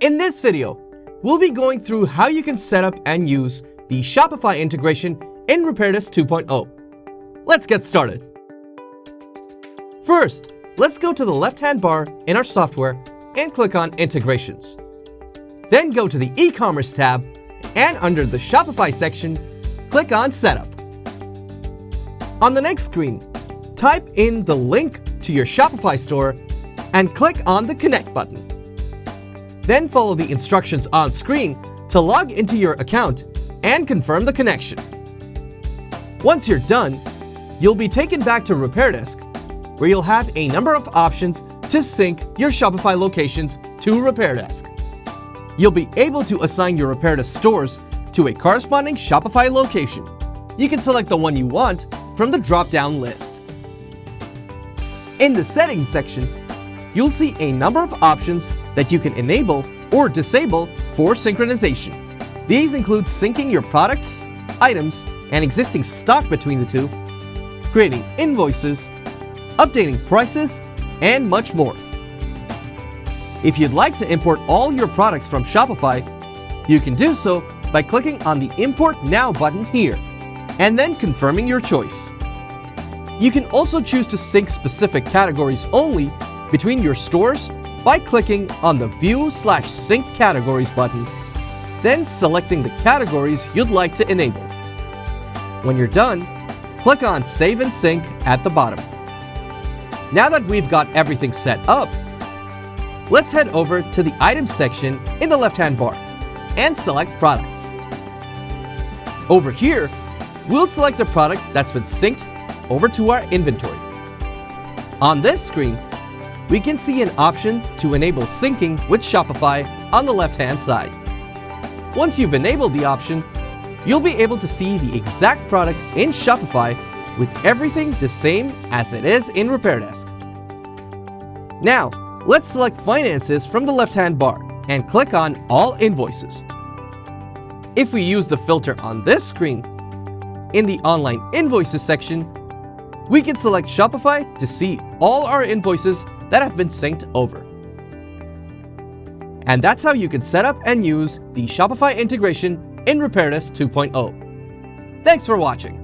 In this video, we'll be going through how you can set up and use the Shopify integration in RepairDesk 2.0. Let's get started. First, let's go to the left-hand bar in our software and click on Integrations. Then go to the e-commerce tab and under the Shopify section, click on Setup. On the next screen, type in the link to your Shopify store and click on the Connect button. Then follow the instructions on screen to log into your account and confirm the connection. Once you're done, you'll be taken back to RepairDesk, where you'll have a number of options to sync your Shopify locations to RepairDesk. You'll be able to assign your RepairDesk stores to a corresponding Shopify location. You can select the one you want from the drop-down list. In the Settings section, you'll see a number of options that you can enable or disable for synchronization. These include syncing your products, items, and existing stock between the two, creating invoices, updating prices, and much more. If you'd like to import all your products from Shopify, you can do so by clicking on the Import Now button here, and then confirming your choice. You can also choose to sync specific categories only between your stores by clicking on the View/Sync Categories button, then selecting the categories you'd like to enable. When you're done, click on Save and Sync at the bottom. Now that we've got everything set up, let's head over to the Items section in the left-hand bar and select Products. Over here, we'll select a product that's been synced over to our inventory. On this screen, we can see an option to enable syncing with Shopify on the left-hand side. Once you've enabled the option, you'll be able to see the exact product in Shopify with everything the same as it is in RepairDesk. Now, let's select Finances from the left-hand bar and click on All Invoices. If we use the filter on this screen, in the Online Invoices section, we can select Shopify to see all our invoices that have been synced over. And that's how you can set up and use the Shopify integration in RepairDesk 2.0. Thanks for watching.